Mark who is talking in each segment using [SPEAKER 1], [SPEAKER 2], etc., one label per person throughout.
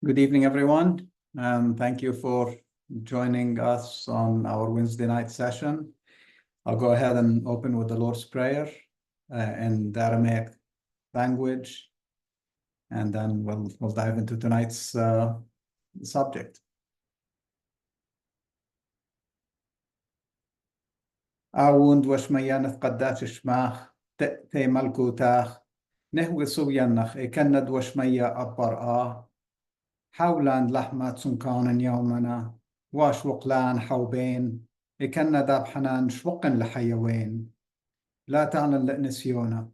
[SPEAKER 1] Good evening, everyone, and thank you for joining us on our Wednesday night session. I'll go ahead and open with the Lord's Prayer in the Aramaic language, and then we'll dive into tonight's subject. أعوند وشميانث قداش شماخ تأتي ملكوتاخ نهوي صويانخ إكند وشميا أبر حولاً لحمة سنكان يومنا واش وقلان حوبين إكنا داب حنان شوقن لحيوين لا تعلن لأنسيونا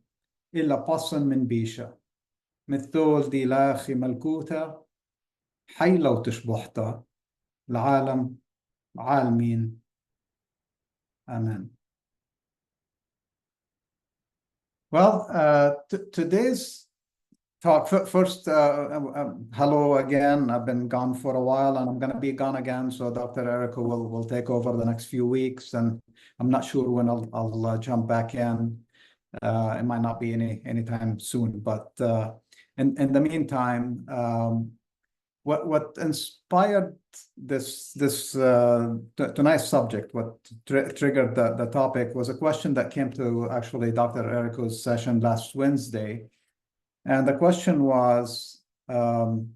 [SPEAKER 1] إلا قصن من بيشة مثول دي لاخي ملكوتا حي لو تشبحتا العالم عالمين آمين. Well, today's talk, first, hello again. I've been gone for a while and I'm going to be gone again. So Dr. Erica will take over the next few weeks, and I'm not sure when I'll jump back in. It might not be anytime soon, but in the meantime, what inspired this tonight's subject, what triggered the topic, was a question that came to actually Dr. Erica's session last Wednesday. And the question was, the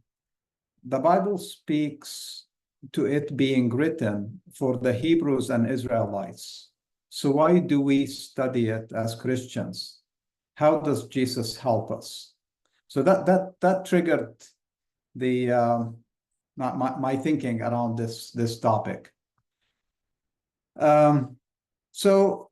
[SPEAKER 1] Bible speaks to it being written for the Hebrews and Israelites. So why do we study it as Christians? How does Jesus help us? So that triggered the my thinking around this topic. So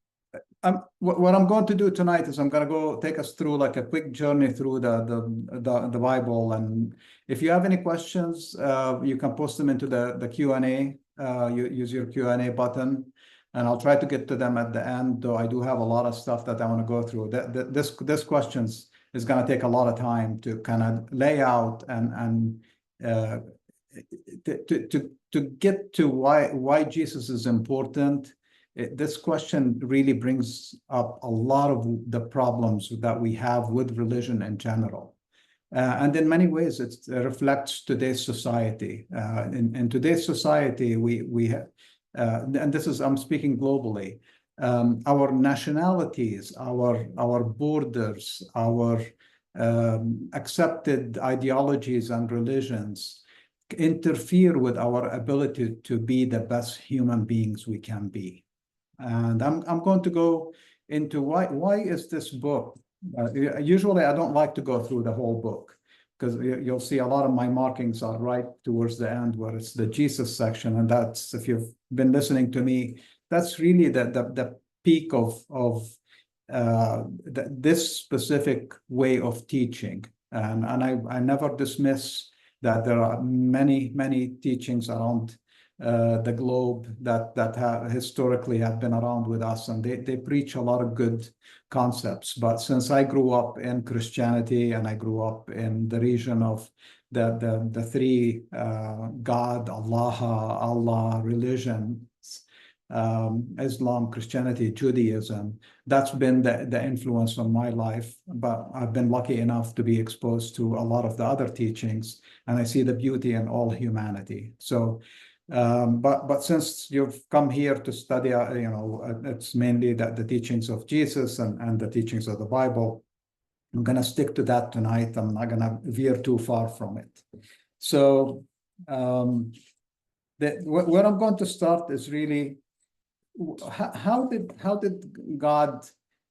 [SPEAKER 1] what I'm going to do tonight is I'm going to go take us through like a quick journey through the Bible, and if you have any questions, you can post them into the Q&A. You use your Q&A button, and I'll try to get to them at the end. Though I do have a lot of stuff that I want to go through. This questions is going to take a lot of time to kind of lay out and to get to why Jesus is important. This question really brings up a lot of the problems that we have with religion in general. And in many ways, it reflects today's society. In today's society, we have, and this is, I'm speaking globally, our nationalities, our borders, our accepted ideologies and religions interfere with our ability to be the best human beings we can be. And I'm going to go into why is this book. Usually I don't like to go through the whole book, because you'll see a lot of my markings are right towards the end where it's the Jesus section, and that's, if you've been listening to me, that's really the peak of this specific way of teaching. And I never dismiss that there are many teachings around the globe that have historically have been around with us, and they preach a lot of good concepts. But since I grew up in Christianity and I grew up in the region of the three God, Allah religions, Islam, Christianity, Judaism, that's been the influence on my life. But I've been lucky enough to be exposed to a lot of the other teachings, and I see the beauty in all humanity. So but since you've come here to study, it's mainly the teachings of Jesus and the teachings of the Bible. I'm going to stick to that tonight. I'm not going to veer too far from it. So where I'm going to start is really, how did God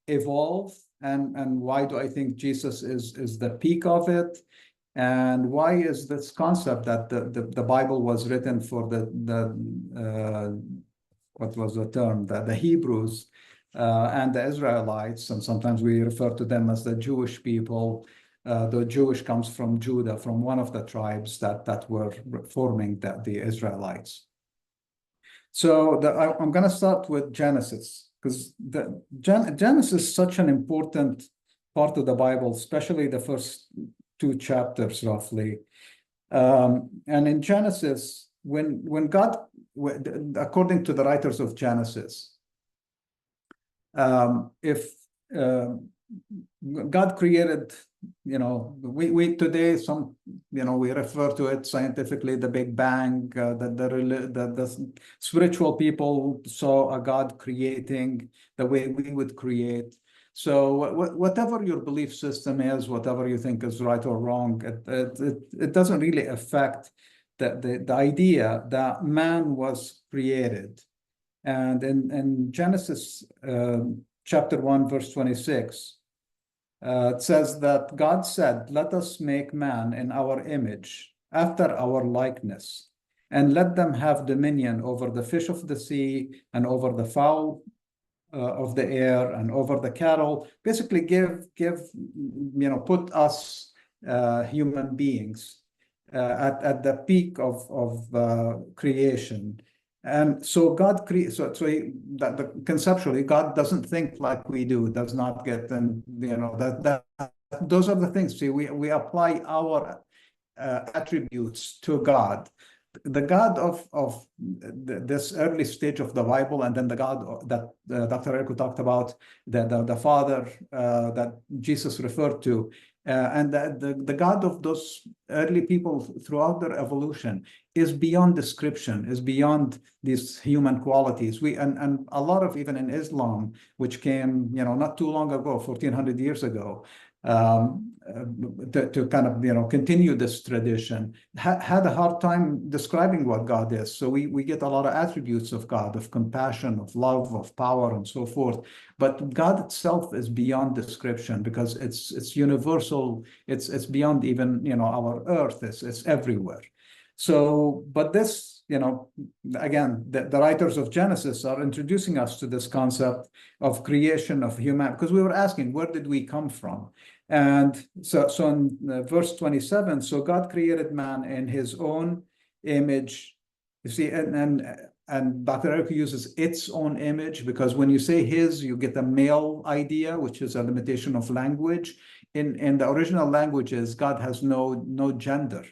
[SPEAKER 1] evolve, and why do I think Jesus is the peak of it? And why is this concept that the Bible was written for what was the term, the Hebrews and the Israelites, and sometimes we refer to them as the Jewish people. The Jewish comes from Judah, from one of the tribes that were forming the Israelites. So I'm going to start with Genesis, because Genesis is such an important part of the Bible, especially the first 2 chapters roughly. And in Genesis, when God, according to the writers of Genesis, if God created, we today, we refer to it scientifically, the Big Bang, the spiritual people saw a God creating the way we would create. So whatever your belief system is, whatever you think is right or wrong, it doesn't really affect the idea that man was created. And in Genesis chapter 1, verse 26, it says that God said, "Let us make man in our image, after our likeness, and let them have dominion over the fish of the sea and over the fowl of the air and over the cattle." Basically, put us human beings at the peak of creation. And so God creates, conceptually, God doesn't think like we do, does not get, and those are the things. See, we apply our attributes to God. The God of this early stage of the Bible, and then the God that Dr. Eriko talked about, the Father that Jesus referred to, and the God of those early people throughout their evolution is beyond description, is beyond these human qualities. And a lot of, even in Islam, which came, not too long ago, 1400 years ago, to kind of, continue this tradition, had a hard time describing what God is. So we get a lot of attributes of God, of compassion, of love, of power, and so forth. But God itself is beyond description, because it's universal. It's beyond even, our earth. It's everywhere. So, but this, again, the writers of Genesis are introducing us to this concept of creation of human, because we were asking, where did we come from? And so in verse 27, so God created man in his own image. You see, and Dr. Eriko uses its own image, because when you say his, you get a male idea, which is a limitation of language. In the original languages, God has no gender.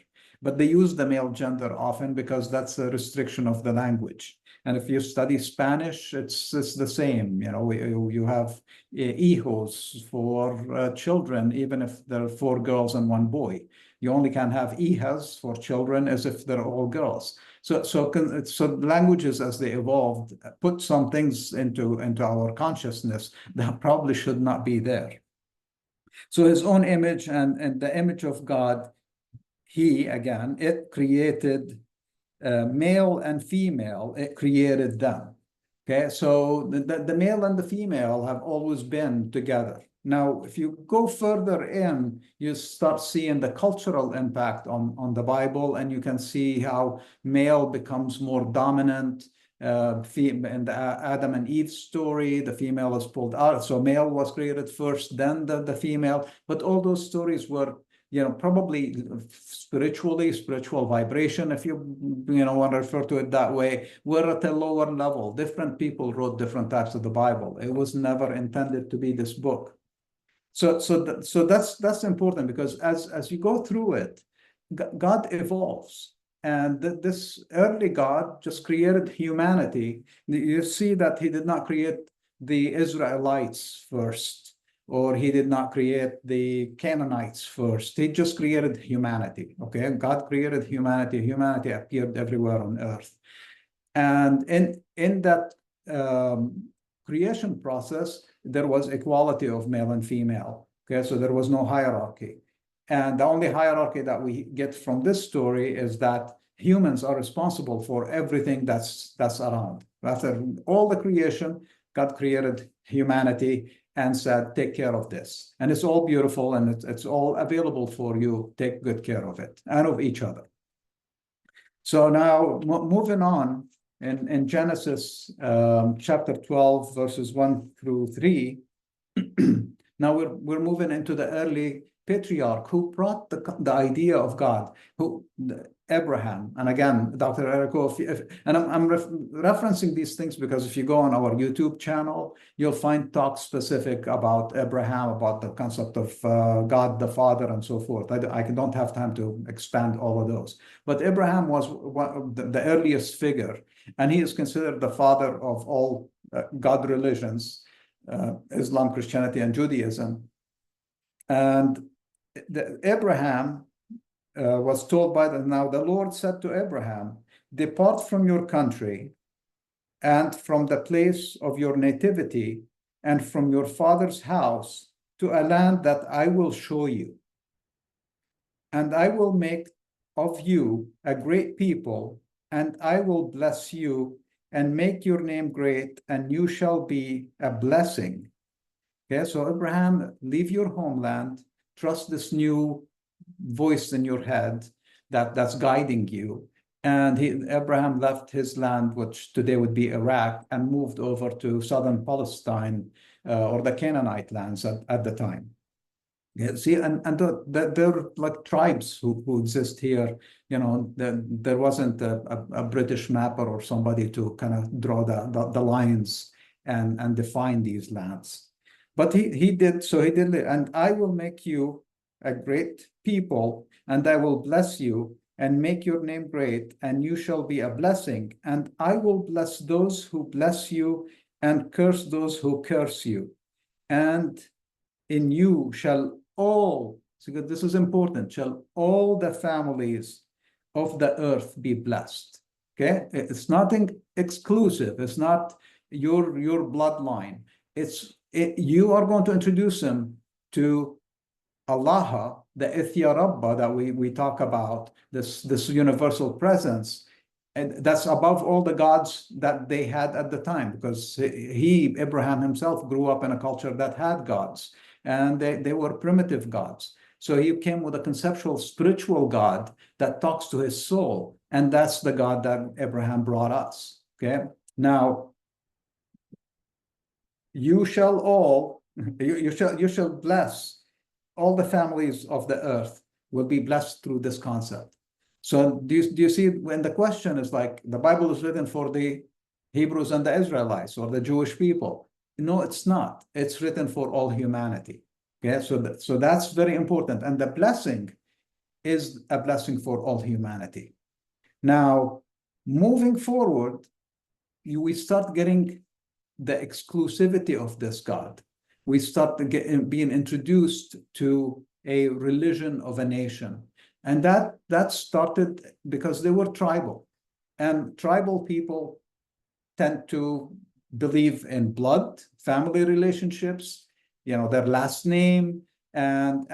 [SPEAKER 1] But they use the male gender often because that's a restriction of the language. And if you study Spanish, it's the same. You have hijos for children, even if there are 4 girls and 1 boy. You only can have hijas for children as if they're all girls. So languages, as they evolved, put some things into our consciousness that probably should not be there. So his own image and the image of God, it created male and female, it created them. Okay, so the male and the female have always been together. Now, if you go further in, you start seeing the cultural impact on the Bible, and you can see how male becomes more dominant. In the Adam and Eve story, the female is pulled out. So male was created first, then the female. But all those stories were, probably spiritual vibration, if you want to refer to it that way, were at a lower level. Different people wrote different types of the Bible. It was never intended to be this book. So that's important, because as you go through it, God evolves. And this early God just created humanity. You see that he did not create the Israelites first, or he did not create the Canaanites first. He just created humanity. Okay, God created humanity. Humanity appeared everywhere on earth. And in that creation process, there was equality of male and female. Okay, so there was no hierarchy. And the only hierarchy that we get from this story is that humans are responsible for everything that's around. After all the creation, God created humanity and said, take care of this. And it's all beautiful, and it's all available for you. Take good care of it and of each other. So now moving on in Genesis chapter 12, verses 1 through 3. Now we're moving into the early patriarch who brought the idea of God, Abraham. And again, Dr. Eriko, and I'm referencing these things because if you go on our YouTube channel, you'll find talks specific about Abraham, about the concept of God the Father, and so forth. I don't have time to expand all of those. But Abraham was the earliest figure, and he is considered the father of all God religions, Islam, Christianity, and Judaism. And Abraham was told now the Lord said to Abraham, depart from your country and from the place of your nativity and from your father's house to a land that I will show you. And I will make of you a great people, and I will bless you and make your name great, and you shall be a blessing. Okay, so Abraham, leave your homeland, trust this new voice in your head that's guiding you. And Abraham left his land, which today would be Iraq, and moved over to southern Palestine or the Canaanite lands at the time. Yeah, see, and there are like tribes who exist here. You know, there wasn't a British mapper or somebody to kind of draw the lines and define these lands. But he did, so he did, and I will make you a great people, and I will bless you and make your name great, and you shall be a blessing. And I will bless those who bless you and curse those who curse you. And in you shall all, so this is important, shall all the families of the earth be blessed. Okay, it's nothing exclusive. It's not your bloodline. You are going to introduce them to Alaha, the Ithya Rabba that we talk about, this universal presence, and that's above all the gods that they had at the time, because Abraham himself grew up in a culture that had gods, and they were primitive gods. So he came with a conceptual spiritual God that talks to his soul, and that's the God that Abraham brought us. Okay, now you shall bless all the families of the earth will be blessed through this concept. So do you see when the question is like the Bible is written for the Hebrews and the Israelites or the Jewish people? No, it's not. It's written for all humanity. Okay, so that's very important. And the blessing is a blessing for all humanity. Now, moving forward, we start getting the exclusivity of this God. We start being introduced to a religion of a nation. And that started because they were tribal. And tribal people tend to believe in blood, family relationships, their last name, and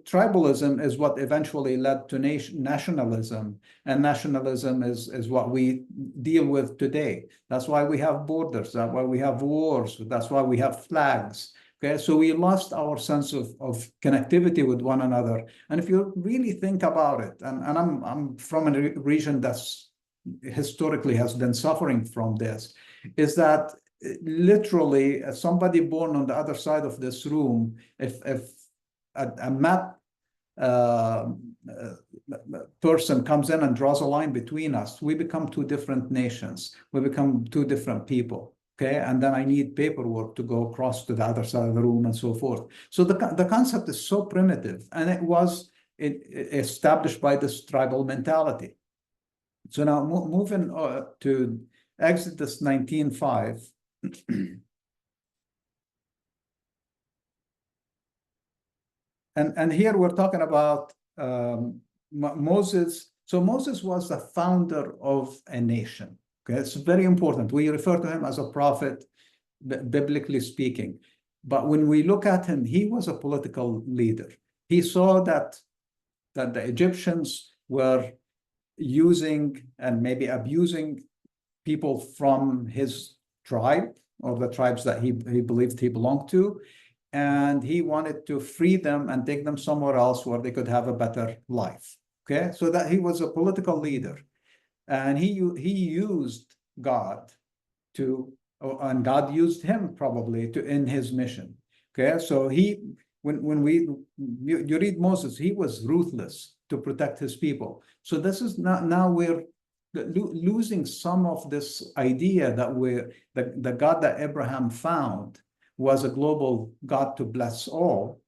[SPEAKER 1] tribalism is what eventually led to nationalism, and nationalism is what we deal with today. That's why we have borders, that's why we have wars, that's why we have flags. Okay, so we lost our sense of connectivity with one another. And if you really think about it, and I'm from a region that's historically has been suffering from this, is that literally somebody born on the other side of this room, if a map person comes in and draws a line between us, we become two different nations. We become two different people. Okay, and then I need paperwork to go across to the other side of the room and so forth. So the concept is so primitive, and it was established by this tribal mentality. So now moving to Exodus 19:5. And here we're talking about Moses. So Moses was the founder of a nation. Okay, it's very important. We refer to him as a prophet, biblically speaking. But when we look at him, he was a political leader. He saw that the Egyptians were using and maybe abusing people from his tribe or the tribes that he believed he belonged to. And he wanted to free them and take them somewhere else where they could have a better life. Okay, so that he was a political leader. And he used God and God used him probably in his mission. Okay, so when you read Moses, he was ruthless to protect his people. So this is now we're losing some of this idea that the God that Abraham found was a global God to bless all,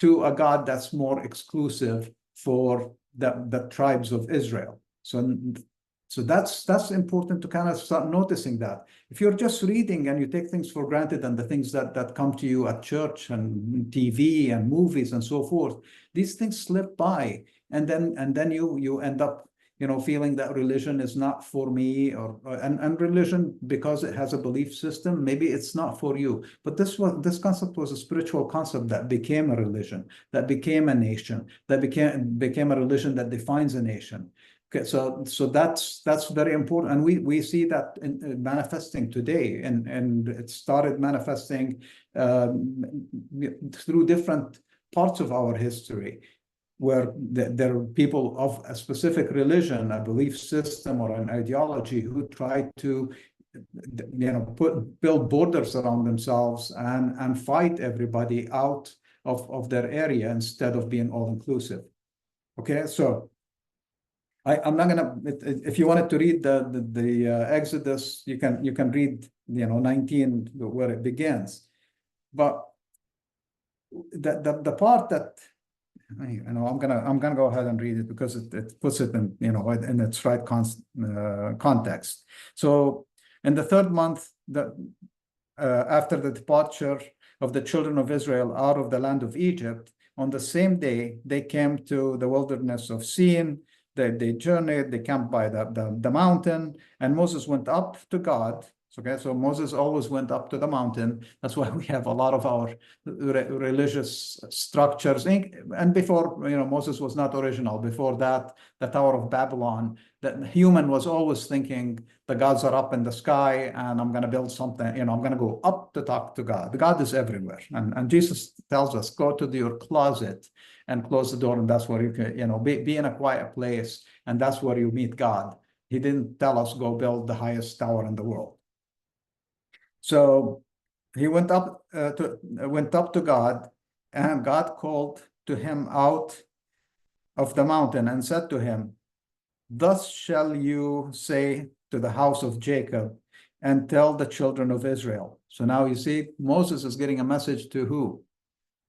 [SPEAKER 1] to a God that's more exclusive for the tribes of Israel. So that's important to kind of start noticing that. If you're just reading and you take things for granted and the things that come to you at church and TV and movies and so forth, these things slip by, and then you end up, you know, feeling that religion is not for me, and religion, because it has a belief system, maybe it's not for you. But this concept was a spiritual concept that became a religion, that became a nation, that became a religion that defines a nation. Okay, so that's very important, and we see that manifesting today, and it started manifesting through different parts of our history, where there are people of a specific religion, a belief system, or an ideology who try to, you know, build borders around themselves and fight everybody out of their area instead of being all inclusive. Okay, so I'm not gonna. If you wanted to read the Exodus, you can read, you know, 19 where it begins, but the part that, you know, I'm gonna go ahead and read it because it puts it in, you know, in its right context. So in the third month, after the departure of the children of Israel out of the land of Egypt, on the same day they came to the wilderness of Sin. They journeyed, they camped by the mountain, and Moses went up to God. Okay, so Moses always went up to the mountain. That's why we have a lot of our religious structures. And before, you know, Moses was not original. Before that, the Tower of Babylon, the human was always thinking the gods are up in the sky, and I'm going to build something, you know, I'm going to go up to talk to God. God is everywhere. And Jesus tells us, go to your closet and close the door, and that's where you can, you know, be in a quiet place, and that's where you meet God. He didn't tell us go build the highest tower in the world. So he went up to God, and God called to him out of the mountain and said to him, "Thus shall you say to the house of Jacob and tell the children of Israel." So now you see, Moses is getting a message to who?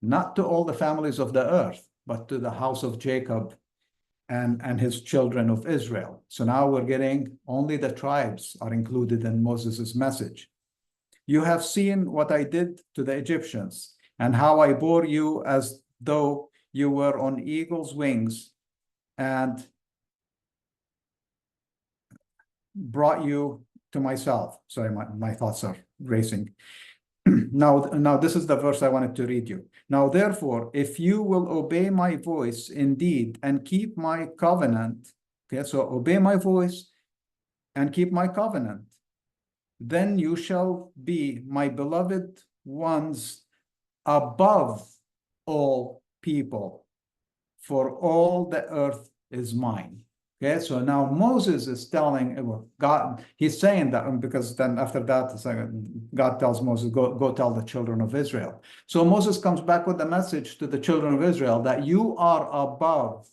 [SPEAKER 1] Not to all the families of the earth, but to the house of Jacob and his children of Israel. So now we're getting only the tribes are included in Moses's message. "You have seen what I did to the Egyptians, and how I bore you as though you were on eagle's wings, and brought you to myself." Sorry, my thoughts are racing. Now this is the verse I wanted to read you. "Now therefore, if you will obey my voice indeed and keep my covenant," okay, so obey my voice and keep my covenant, "then you shall be my beloved ones above all people, for all the earth is mine." Okay, so now Moses is telling God, he's saying that, because then after that, God tells Moses, go tell the children of Israel. So Moses comes back with the message to the children of Israel that you are above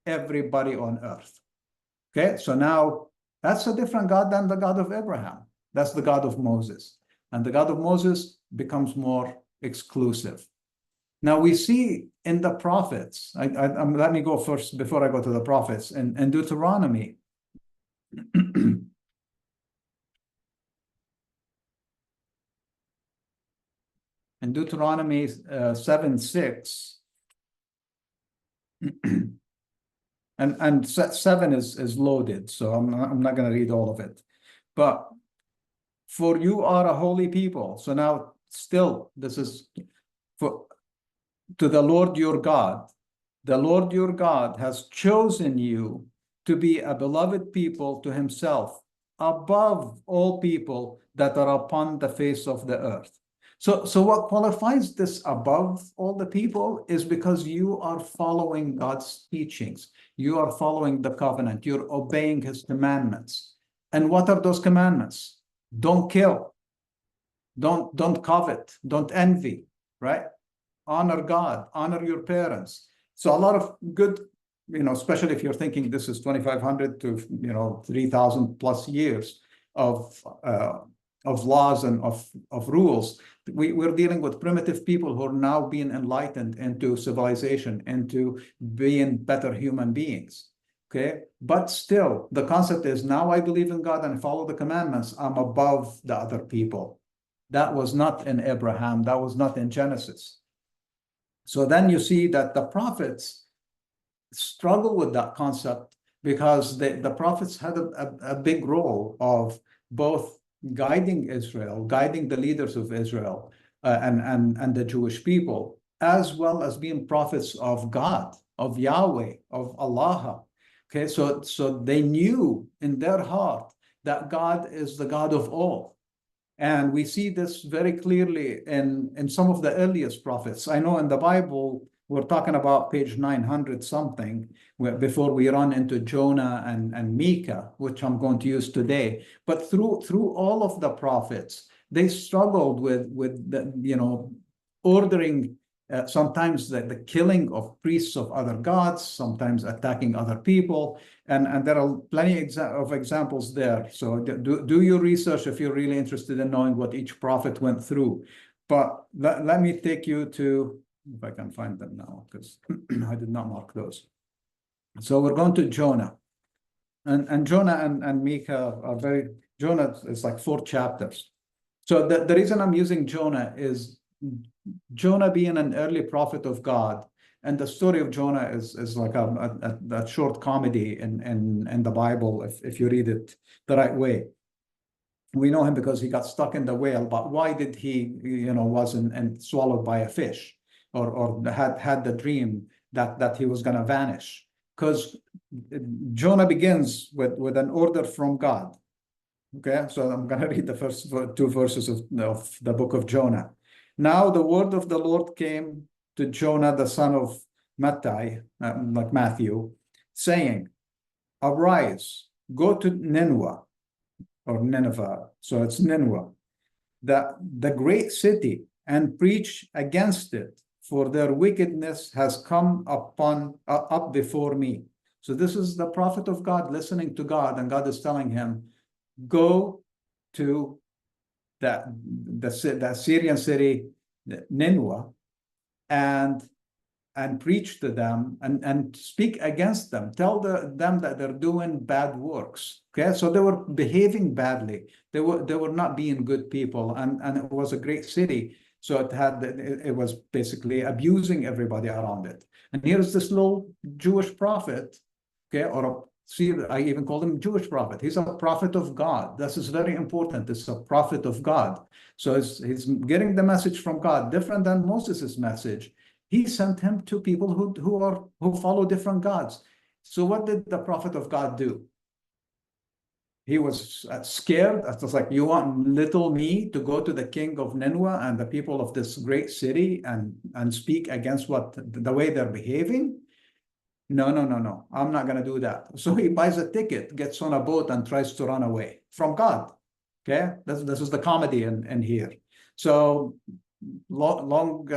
[SPEAKER 1] everybody on earth. Okay, so now that's a different God than the God of Abraham. That's the God of Moses. And the God of Moses becomes more exclusive. Now we see in the prophets, let me go first before I go to the prophets, in Deuteronomy. In Deuteronomy 7:6, and 7 is loaded, so I'm not going to read all of it. But "For you are a holy people." So now still, this is to the Lord your God. "The Lord your God has chosen you to be a beloved people to himself, above all people that are upon the face of the earth." So what qualifies this above all the people is because you are following God's teachings. You are following the covenant. You're obeying his commandments. And what are those commandments? Don't kill. Don't covet. Don't envy, right? Honor God, honor your parents. So a lot of good, you know, especially if you're thinking this is 2,500 to, you know, 3,000 plus years of laws and of rules. We're dealing with primitive people who are now being enlightened into civilization, into being better human beings. Okay, but still, the concept is now I believe in God and follow the commandments. I'm above the other people. That was not in Abraham. That was not in Genesis. So then you see that the prophets struggle with that concept because the prophets had a big role of both guiding Israel, guiding the leaders of Israel and the Jewish people, as well as being prophets of God, of Yahweh, of Allah. Okay, so they knew in their heart that God is the God of all. And we see this very clearly in some of the earliest prophets. I know in the Bible, we're talking about page 900 something, before we run into Jonah and Micah, which I'm going to use today. But through all of the prophets, they struggled with the, ordering sometimes the killing of priests of other gods, sometimes attacking other people. And there are plenty of examples there. So do your research if you're really interested in knowing what each prophet went through. But let me take you to, if I can find them now, because I did not mark those. So we're going to Jonah. And Jonah and Micah are Jonah is like 4 chapters. So the reason I'm using Jonah is Jonah being an early prophet of God, and the story of Jonah is like a short comedy in the Bible if you read it the right way. We know him because he got stuck in the whale, but why did he, wasn't swallowed by a fish, or had the dream that he was going to vanish? Because Jonah begins with an order from God. Okay, so I'm going to read the first 2 verses of the book of Jonah. Now the word of the Lord came to Jonah, the son of Mattai, like Matthew, saying, "Arise, go to Nineveh," or Nineveh, so it's Nineveh, the great city, and preach against it, for their wickedness has come up before me. So this is the prophet of God listening to God, and God is telling him, go to the Syrian city, Nineveh, and preach to them and speak against them. Tell them that they're doing bad works. Okay, so they were behaving badly. They were not being good people, and it was a great city. So it was basically abusing everybody around it. And here's this little Jewish prophet, okay, I even call him Jewish prophet. He's a prophet of God. This is very important. It's a prophet of God. So he's getting the message from God, different than Moses' message. He sent him to people who follow different gods. So what did the prophet of God do? He was scared. It was like, you want little me to go to the king of Nineveh and the people of this great city and speak against the way they're behaving? No. I'm not going to do that. So he buys a ticket, gets on a boat, and tries to run away from God. Okay, this is the comedy in here. So long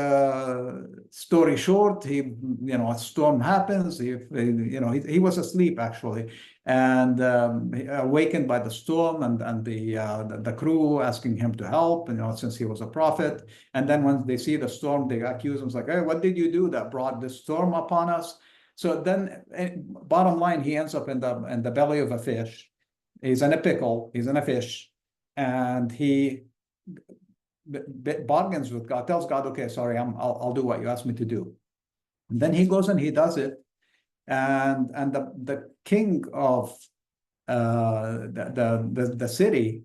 [SPEAKER 1] story short, a storm happens. He was asleep actually, and awakened by the storm and the crew asking him to help. Since he was a prophet, and then when they see the storm, they accuse him, like, "Hey, what did you do that brought this storm upon us?" So then, bottom line, he ends up in the belly of a fish. He's in a pickle. He's in a fish, and he bargains with God, tells God, "Okay, sorry, I'll do what you asked me to do." And then he goes and he does it, and the king of the city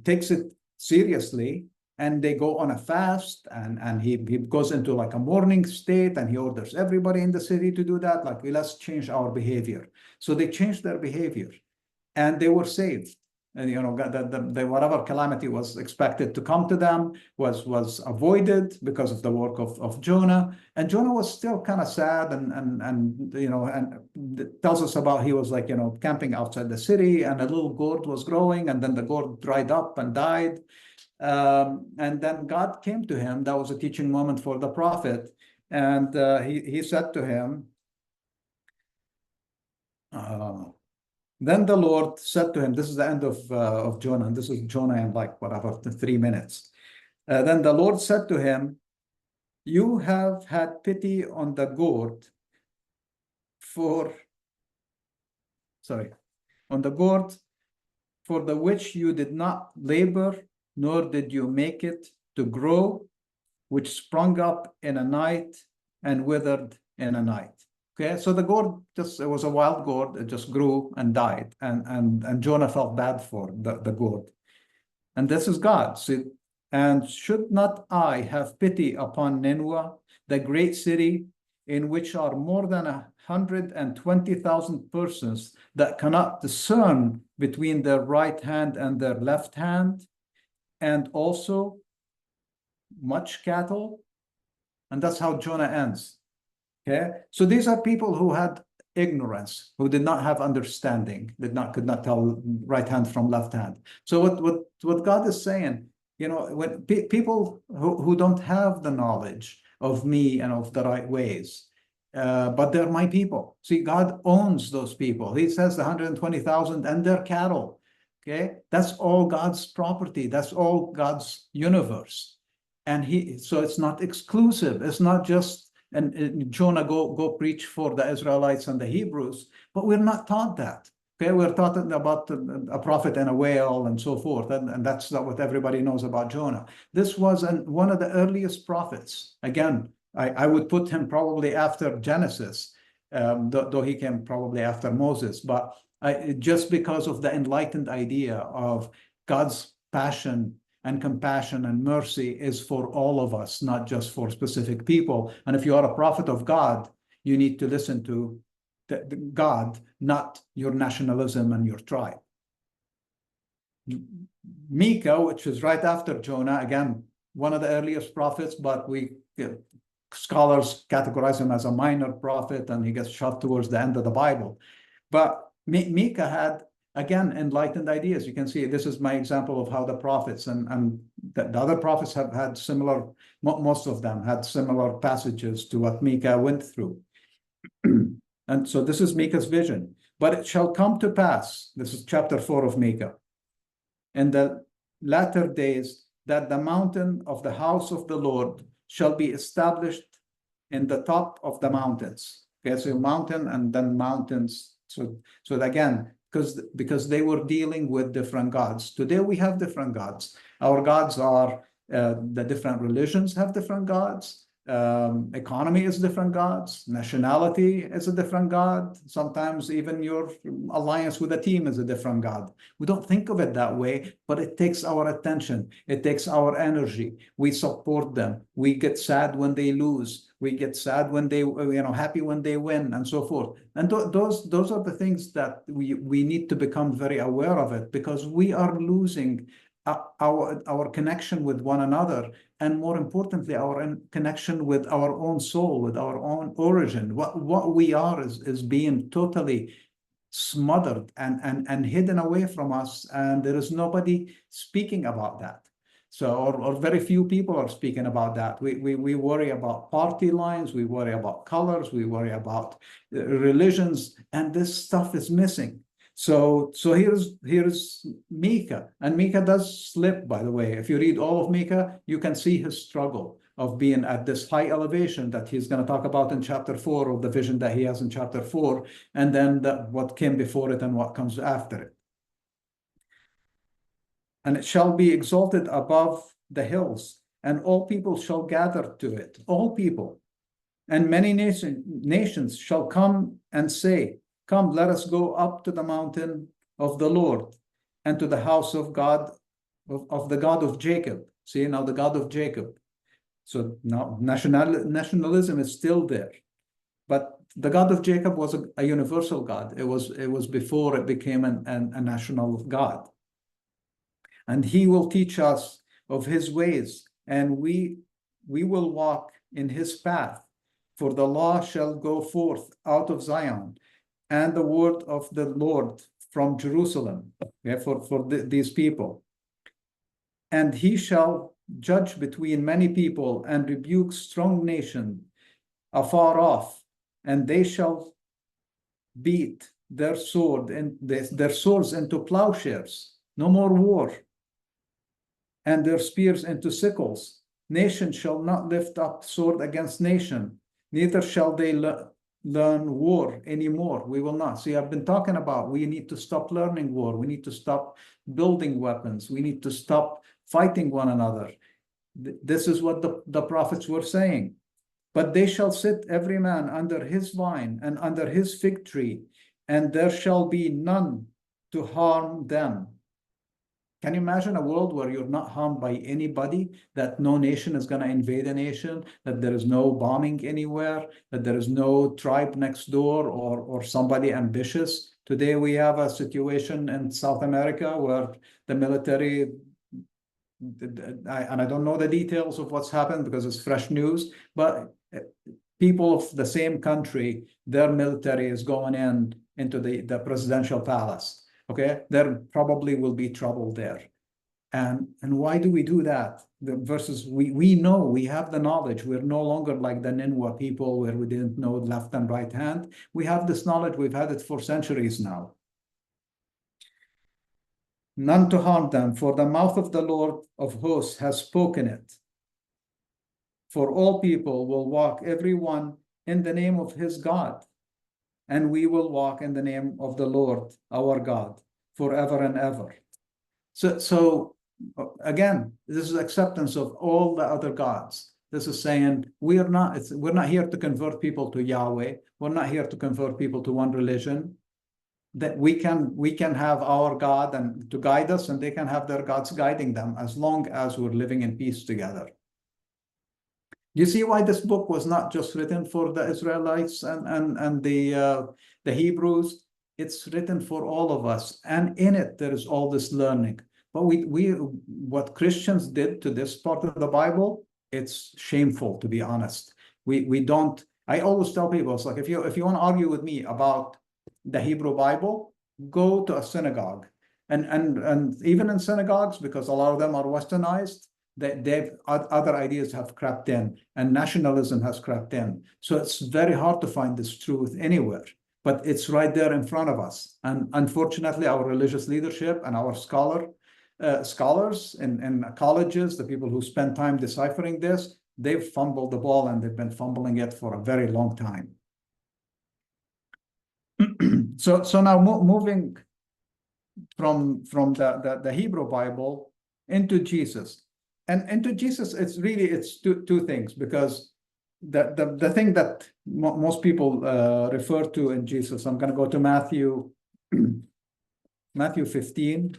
[SPEAKER 1] takes it seriously, and they go on a fast, and he goes into like a mourning state, and he orders everybody in the city to do that. Like, let's change our behavior. So they changed their behavior, and they were saved. And the whatever calamity was expected to come to them was avoided because of the work of Jonah. And Jonah was still kind of sad, and tells us about, he was like, camping outside the city, and a little gourd was growing, and then the gourd dried up and died. And then God came to him. That was a teaching moment for the prophet. And he said to him, then the Lord said to him, this is the end of Jonah, and this is Jonah in like whatever, 3 minutes. Then the Lord said to him, you have had pity on the gourd, for on the gourd for the which you did not labor, nor did you make it to grow, which sprung up in a night and withered in a night. Okay, so the gourd it was a wild gourd, it just grew and died, and Jonah felt bad for the gourd. And this is God. See, and should not I have pity upon Nineveh, the great city, in which are more than 120,000 persons that cannot discern between their right hand and their left hand, and also much cattle? And that's how Jonah ends. Okay, so these are people who had ignorance, who did not have understanding, could not tell right hand from left hand. So what God is saying, you know, when people who don't have the knowledge of me and of the right ways, but they're my people. See, God owns those people. He says 120,000 and their cattle. Okay, that's all God's property. That's all God's universe. And so it's not exclusive. It's not just and Jonah go preach for the Israelites and the Hebrews, but we're not taught that. Okay, we're taught about a prophet and a whale and so forth, and that's not what everybody knows about Jonah. This was one of the earliest prophets. Again, I would put him probably after Genesis, though he came probably after Moses, but just because of the enlightened idea of God's passion and compassion and mercy is for all of us, not just for specific people. And if you are a prophet of God, you need to listen to God, not your nationalism and your tribe. Micah, which is right after Jonah, again, one of the earliest prophets, but scholars categorize him as a minor prophet, and he gets shot towards the end of the Bible. But Micah had, again, enlightened ideas. You can see this is my example of how the prophets and the other prophets have had similar, most of them had similar passages to what Micah went through. And so this is Micah's vision. But it shall come to pass, this is chapter 4 of Micah, in the latter days, that the mountain of the house of the Lord shall be established in the top of the mountains. Okay, so mountain and then mountains. So again, because they were dealing with different gods. Today we have different gods. Our gods are the different religions have different gods. Economy is different gods. Nationality is a different god. Sometimes even your alliance with a team is a different god. We don't think of it that way, but it takes our attention. It takes our energy. We support them. We get sad when they lose. We get sad when they, happy when they win, and so forth. And those are the things that we need to become very aware of it, because we are losing our connection with one another, and more importantly, our connection with our own soul, with our own origin. What we are is being totally smothered and hidden away from us, and there is nobody speaking about that. So, or very few people are speaking about that. We worry about party lines, we worry about colors, we worry about religions, and this stuff is missing. So here's Micah, and Micah does slip, by the way. If you read all of Micah, you can see his struggle of being at this high elevation that he's going to talk about in chapter 4, of the vision that he has in chapter 4, and then what came before it and what comes after it. And it shall be exalted above the hills, and all people shall gather to it, all people. And many nations shall come and say, come, let us go up to the mountain of the Lord, and to the house of God, of the God of Jacob. See, now the God of Jacob. So now nationalism is still there. But the God of Jacob was a universal God. It was before it became a national God. And he will teach us of his ways, and we will walk in his path. For the law shall go forth out of Zion, and the word of the Lord from Jerusalem, for these people. And he shall judge between many people, and rebuke strong nation afar off, and they shall beat their sword and their swords into plowshares. No more war. And their spears into sickles. Nation shall not lift up sword against nation, neither shall they learn war anymore. We will not. See, I've been talking about we need to stop learning war. We need to stop building weapons. We need to stop fighting one another. This is what the prophets were saying. But they shall sit every man under his vine and under his fig tree, and there shall be none to harm them. Can you imagine a world where you're not harmed by anybody, that no nation is going to invade a nation, that there is no bombing anywhere, that there is no tribe next door or somebody ambitious? Today we have a situation in South America where the military, and I don't know the details of what's happened because it's fresh news, but people of the same country, their military is going into the presidential palace. Okay, there probably will be trouble there. And why do we do that? Versus we know, we have the knowledge. We're no longer like the Ninwa people where we didn't know left and right hand. We have this knowledge. We've had it for centuries now. None to harm them, for the mouth of the Lord of hosts has spoken it. For all people will walk, everyone in the name of his God, and we will walk in the name of the Lord, our God, forever and ever. So again, this is acceptance of all the other gods. This is saying we're not here to convert people to Yahweh. We're not here to convert people to one religion. That we can have our God and to guide us, and they can have their gods guiding them, as long as we're living in peace together. You see why this book was not just written for the Israelites and the Hebrews? It's written for all of us, and in it there is all this learning. But what Christians did to this part of the Bible, it's shameful, to be honest. We don't. I always tell people, it's like if you want to argue with me about the Hebrew Bible, go to a synagogue, and even in synagogues, because a lot of them are westernized, they've other ideas have crept in, and nationalism has crept in. So it's very hard to find this truth anywhere, but it's right there in front of us. And unfortunately, our religious leadership and our scholars in colleges, the people who spend time deciphering this, they've fumbled the ball, and they've been fumbling it for a very long time. So now moving from the Hebrew Bible into Jesus. And into Jesus, it's two things, because the thing that most people refer to in Jesus, I'm going to go to Matthew 15.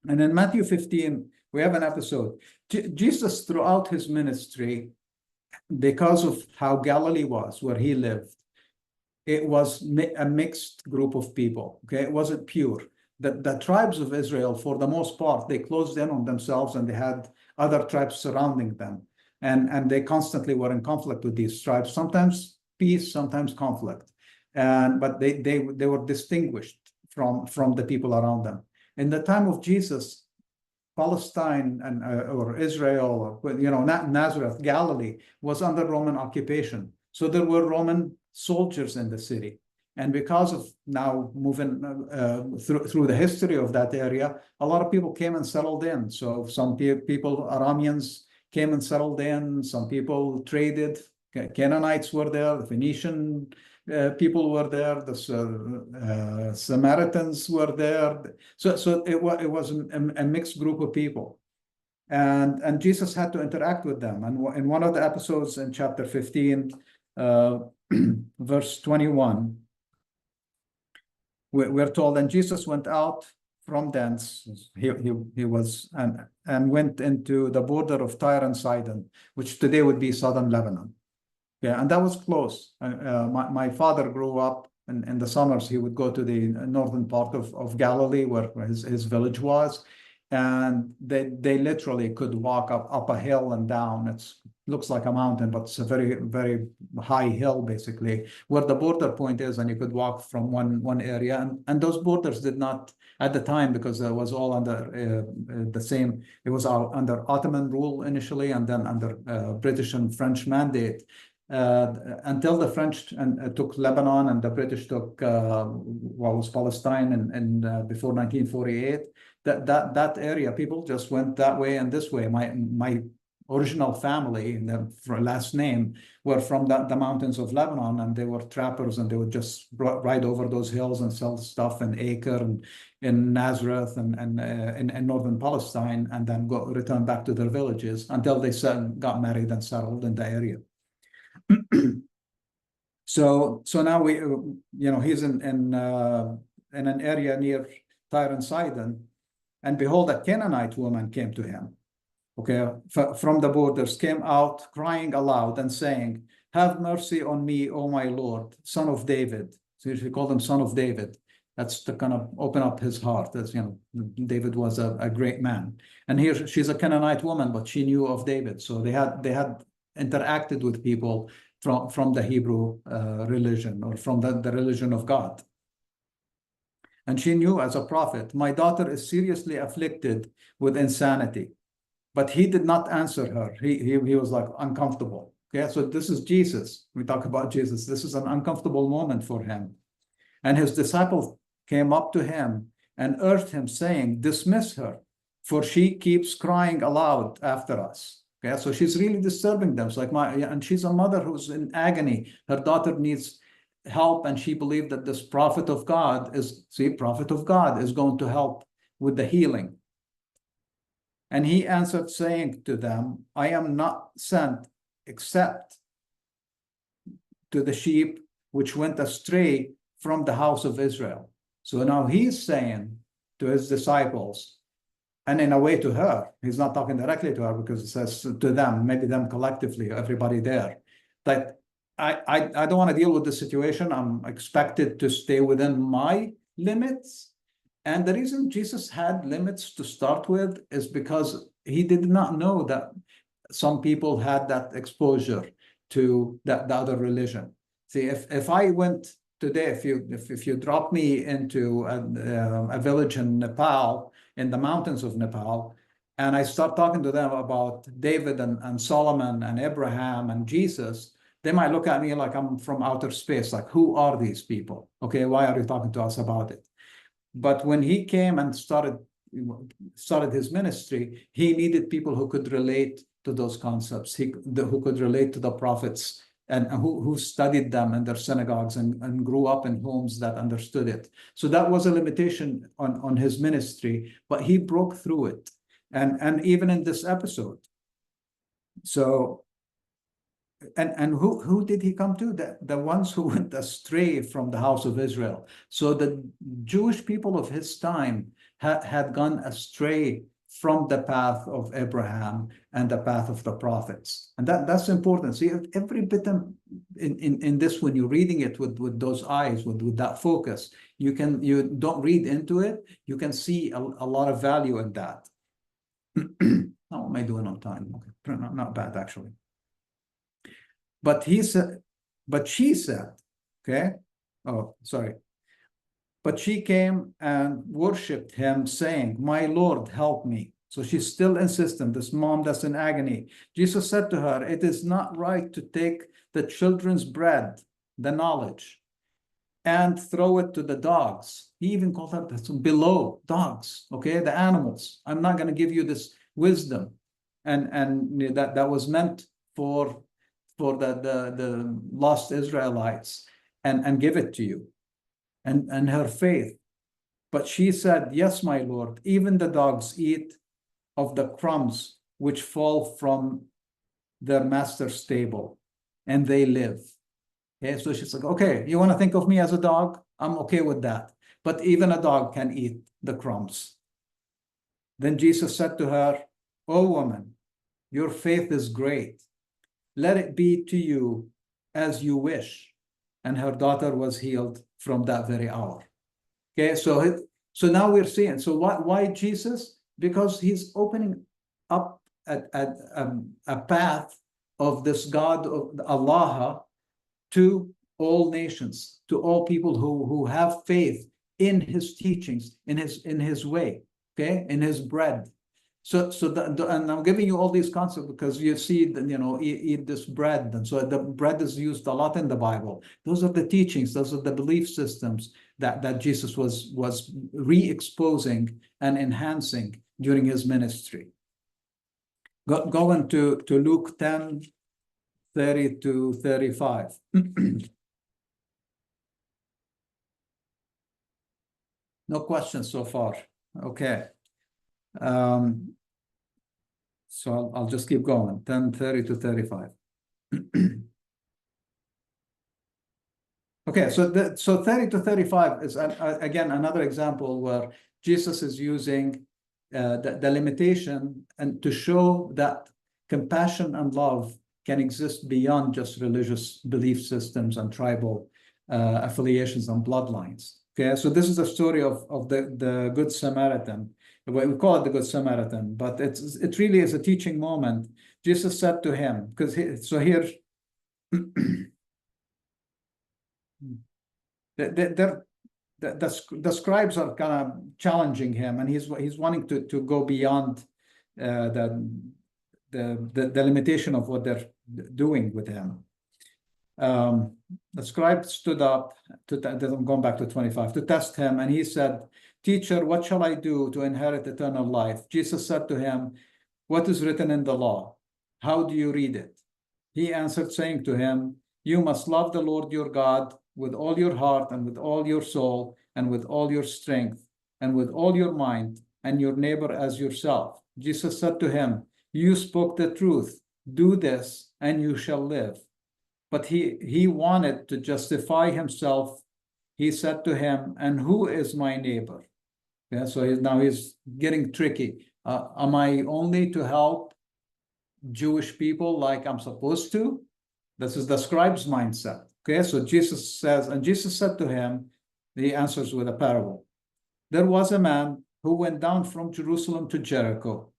[SPEAKER 1] And in Matthew 15, we have an episode. Jesus, throughout his ministry, because of how Galilee was, where he lived, it was a mixed group of people. Okay, it wasn't pure. The tribes of Israel, for the most part, they closed in on themselves, and they had other tribes surrounding them. And they constantly were in conflict with these tribes, sometimes peace, sometimes conflict. But they were distinguished from the people around them. In the time of Jesus, Palestine or Israel, or Nazareth, Galilee, was under Roman occupation. So there were Roman soldiers in the city. And because of now moving through the history of that area, a lot of people came and settled in. So some people, Arameans, came and settled in. Some people traded. Canaanites were there. The Phoenician people were there. The Samaritans were there. So it was a mixed group of people. And Jesus had to interact with them. And in one of the episodes in chapter 15, verse 21, we're told, and Jesus went out from thence, he was and went into the border of Tyre and Sidon, which today would be southern Lebanon. Yeah, and that was close. My father grew up in the summers. He would go to the northern part of Galilee, where his village was, and they literally could walk up a hill and down. It looks like a mountain, but it's a very, very high hill, basically, where the border point is, and you could walk from one area. And those borders did not, at the time, because it was all under the same, it was all under Ottoman rule initially, and then under British and French mandate, until the French took Lebanon, and the British took what was Palestine and before 1948. That area, people just went that way and this way. My original family, their last name, were from the mountains of Lebanon, and they were trappers, and they would just ride over those hills and sell stuff in Acre and in Nazareth and in northern Palestine, and then return back to their villages until they got married and settled in the area. So now he's in an area near Tyre and Sidon, and behold, a Canaanite woman came to him, okay, from the borders, came out crying aloud and saying, "Have mercy on me, O my Lord, son of David." So she called him son of David. That's to kind of open up his heart. As David was a great man, and here she's a Canaanite woman, but she knew of David. So they had interacted with people from the Hebrew religion, or from the religion of God. And she knew as a prophet, "My daughter is seriously afflicted with insanity." But he did not answer her. He was like uncomfortable. Okay, so this is Jesus. We talk about Jesus. This is an uncomfortable moment for him. And his disciples came up to him and urged him, saying, "Dismiss her, for she keeps crying aloud after us." Okay, so she's really disturbing them. It's like and she's a mother who's in agony. Her daughter needs help, and she believed that this prophet of God is going to help with the healing. And he answered, saying to them, "I am not sent except to the sheep which went astray from the house of Israel." So now he's saying to his disciples, and in a way to her, he's not talking directly to her, because it says to them, maybe them collectively, everybody there, that I don't want to deal with the situation. I'm expected to stay within my limits. And the reason Jesus had limits to start with is because he did not know that some people had that exposure to the other religion. See, if I went today, if you drop me into a village in Nepal, in the mountains of Nepal, and I start talking to them about David and Solomon and Abraham and Jesus, they might look at me like I'm from outer space, like, who are these people? Okay, why are you talking to us about it? But when he came and started his ministry, he needed people who could relate to those concepts, who could relate to the prophets, and who studied them in their synagogues and grew up in homes that understood it. So that was a limitation on his ministry, but he broke through it. And even in this episode. So, and who did he come to? The ones who went astray from the house of Israel. So the Jewish people of his time had gone astray from the path of Abraham and the path of the prophets. And that's important. See, every bit in this, when you're reading it with those eyes, with that focus, you don't read into it. You can see a lot of value in that. How am I doing on time? Okay, not bad, actually. But she said, okay, oh, sorry. But she came and worshipped him, saying, "My Lord, help me." So she's still insistent, this mom that's in agony. Jesus said to her, "It is not right to take the children's bread, the knowledge, and throw it to the dogs." He even called her below dogs, okay, the animals. "I'm not going to give you this wisdom." And that was meant for the lost Israelites, and give it to you. And her faith. But she said, "Yes, my Lord, even the dogs eat of the crumbs which fall from their master's table, and they live." Okay, so she's like, "Okay, you want to think of me as a dog? I'm okay with that. But even a dog can eat the crumbs." Then Jesus said to her, "O woman, your faith is great. Let it be to you as you wish." And her daughter was healed from that very hour. Okay, so now we're seeing. So why Jesus? Because he's opening up a path of this God of Alaha to all nations, to all people who have faith in his teachings, in his way, okay, in his bread. And I'm giving you all these concepts because you see that, eat this bread. And so the bread is used a lot in the Bible. Those are the teachings, those are the belief systems that Jesus was re-exposing and enhancing during his ministry. Going to Luke 10, 30 to 35. No questions so far. Okay. So I'll just keep going. 10, 30 to 35. Okay, so 30 to 35 is again another example where Jesus is using the limitation and to show that compassion and love can exist beyond just religious belief systems and tribal affiliations and bloodlines. Okay, so this is the story of the Good Samaritan. We call it the Good Samaritan, but it really is a teaching moment. Jesus said to him, because here the scribes are kind of challenging him, and he's wanting to go beyond the limitation of what they're doing with him. The scribe stood up I'm going back to 25 to test him, and he said, "Teacher, what shall I do to inherit eternal life?" Jesus said to him, "What is written in the law? How do you read it?" He answered, saying to him, "You must love the Lord your God with all your heart and with all your soul and with all your strength and with all your mind, and your neighbor as yourself." Jesus said to him, "You spoke the truth. Do this and you shall live." But he wanted to justify himself. He said to him, "And who is my neighbor?" Yeah, so now he's getting tricky. Am I only to help Jewish people like I'm supposed to? This is the scribe's mindset. Okay, so Jesus says, and Jesus said to him, he answers with a parable. There was a man who went down from Jerusalem to Jericho.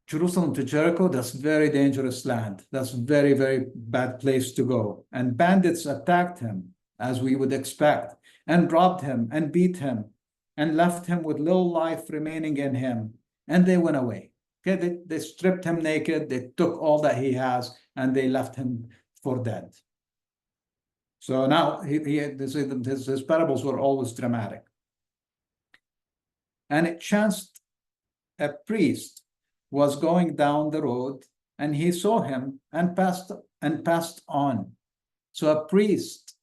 [SPEAKER 1] Jerusalem to Jericho, that's very dangerous land. That's very, very bad place to go. And bandits attacked him, as we would expect, and robbed him and beat him and left him with little life remaining in him. And they went away. Okay, they stripped him naked. They took all that he has, and they left him for dead. So now his parables were always dramatic. And it chanced a priest was going down the road, and he saw him and passed on. So a priest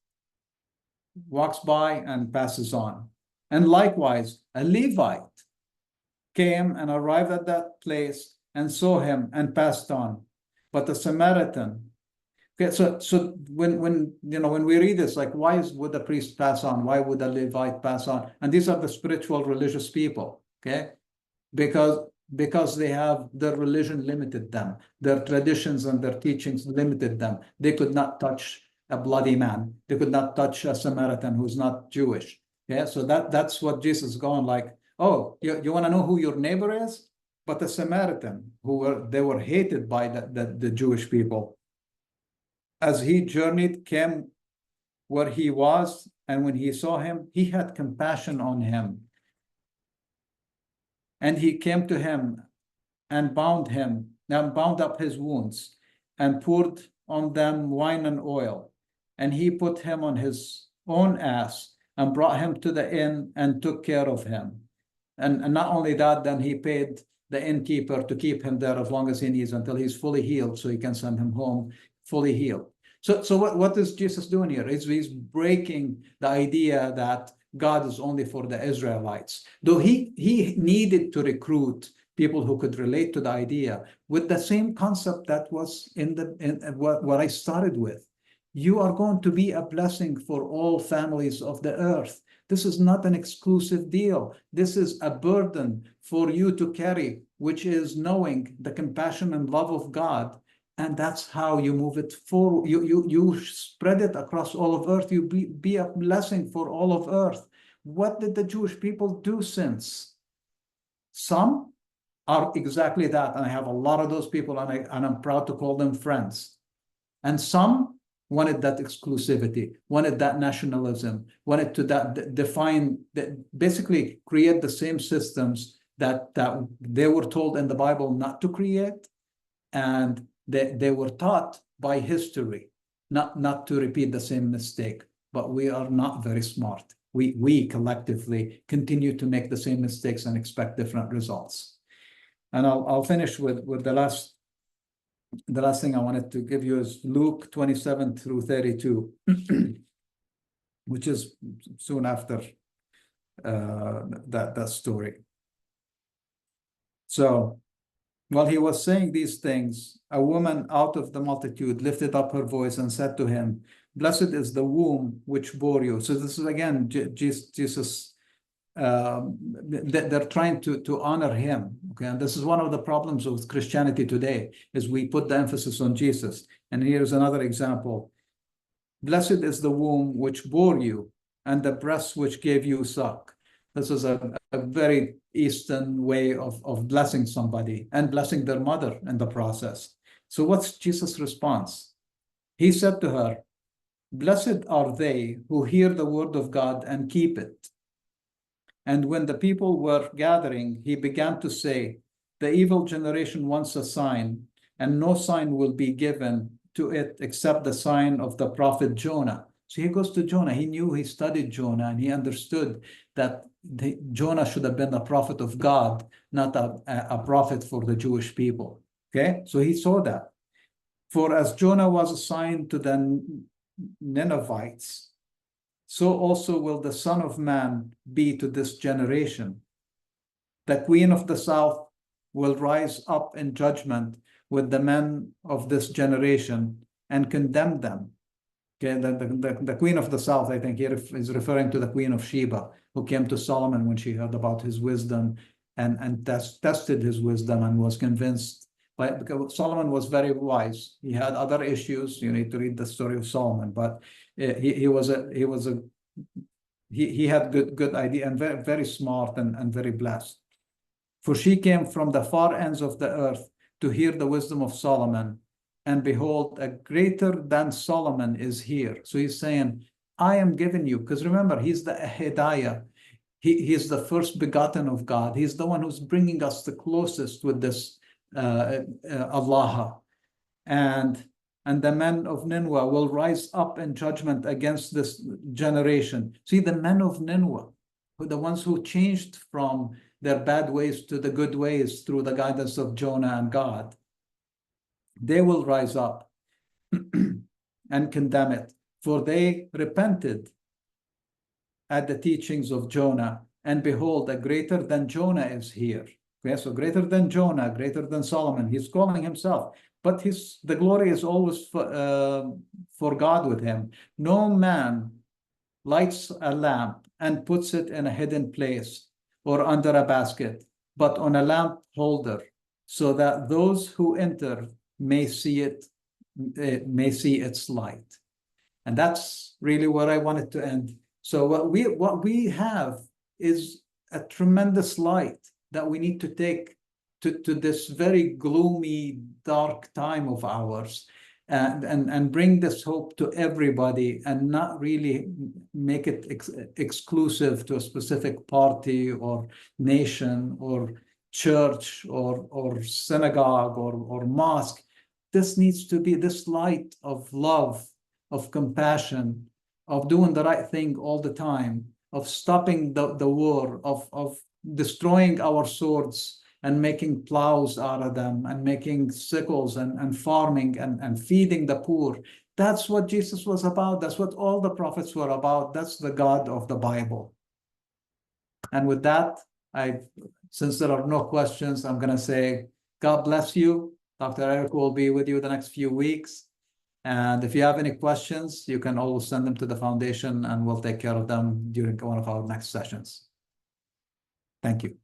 [SPEAKER 1] walks by and passes on. And likewise, a Levite came and arrived at that place and saw him and passed on. But the Samaritan, okay, so when we read this, like, why would the priest pass on? Why would the Levite pass on? And these are the spiritual religious people, okay? Because they have their religion limited them, their traditions and their teachings limited them. They could not touch a bloody man. They could not touch a Samaritan who's not Jewish. Yeah, so that's what Jesus is going like, oh, you want to know who your neighbor is? But the Samaritan, they were hated by the Jewish people. As he journeyed, came where he was, and when he saw him, he had compassion on him. And he came to him and bound up his wounds and poured on them wine and oil. And he put him on his own ass and brought him to the inn and took care of him. And not only that, then he paid the innkeeper to keep him there as long as he needs until he's fully healed, so he can send him home fully healed. So what is Jesus doing here? He's breaking the idea that God is only for the Israelites. Though he needed to recruit people who could relate to the idea with the same concept that was in what I started with. You are going to be a blessing for all families of the earth. This is not an exclusive deal. This is a burden for you to carry, which is knowing the compassion and love of God. And that's how you move it forward. You spread it across all of earth. You be a blessing for all of earth. What did the Jewish people do since? Some are exactly that. And I have a lot of those people, and I'm proud to call them friends. And some wanted that exclusivity, wanted that nationalism, wanted to define, basically create the same systems that they were told in the Bible not to create. And they were taught by history not to repeat the same mistake. But we are not very smart. We collectively continue to make the same mistakes and expect different results. And I'll finish with the last thing I wanted to give you is Luke 27 through 32, which is soon after that story. So while he was saying these things, a woman out of the multitude lifted up her voice and said to him, "Blessed is the womb which bore you." So this is again Jesus. They're trying to honor him. Okay, and this is one of the problems with Christianity today, is we put the emphasis on Jesus. And here's another example. "Blessed is the womb which bore you, and the breasts which gave you suck." This is a very Eastern way of blessing somebody and blessing their mother in the process. So what's Jesus' response? He said to her, "Blessed are they who hear the word of God and keep it." And when the people were gathering, he began to say, "The evil generation wants a sign, and no sign will be given to it except the sign of the prophet Jonah." So he goes to Jonah. He knew, he studied Jonah, and he understood that Jonah should have been a prophet of God, not a prophet for the Jewish people. Okay, so he saw that. "For as Jonah was a sign to the Ninevites, so also will the Son of Man be to this generation. The Queen of the South will rise up in judgment with the men of this generation and condemn them." Okay, the Queen of the South, I think here is referring to the Queen of Sheba, who came to Solomon when she heard about his wisdom and tested his wisdom and was convinced. Because Solomon was very wise. He had other issues. You need to read the story of Solomon, but he had good idea and very, very smart and very blessed. "For she came from the far ends of the earth to hear the wisdom of Solomon, and behold, a greater than Solomon is here." So he's saying, I am giving you, because remember, he's the Hidayah. He's the first begotten of God. He's the one who's bringing us the closest with this Alaha. And the men of Nineveh will rise up in judgment against this generation. See, the men of Nineveh, the ones who changed from their bad ways to the good ways through the guidance of Jonah and God, they will rise up and condemn it, for they repented at the teachings of Jonah, and behold, a greater than Jonah is here. Okay, so greater than Jonah, greater than Solomon, he's calling himself, but the glory is always for God with him. "No man lights a lamp and puts it in a hidden place or under a basket, but on a lamp holder, so that those who enter may see its light." And that's really where I wanted to end. So what we have is a tremendous light that we need to take to this very gloomy, dark time of ours, and bring this hope to everybody, and not really make it exclusive to a specific party or nation or church or synagogue or mosque. This needs to be this light of love, of compassion, of doing the right thing all the time, of stopping the war, of destroying our swords and making plows out of them, and making sickles and farming and feeding the poor. That's what Jesus was about. That's what all the prophets were about. That's the God of the Bible. And with that, since there are no questions, I'm going to say, God bless you. Dr. Eric will be with you the next few weeks. And if you have any questions, you can always send them to the foundation, and we'll take care of them during one of our next sessions. Thank you.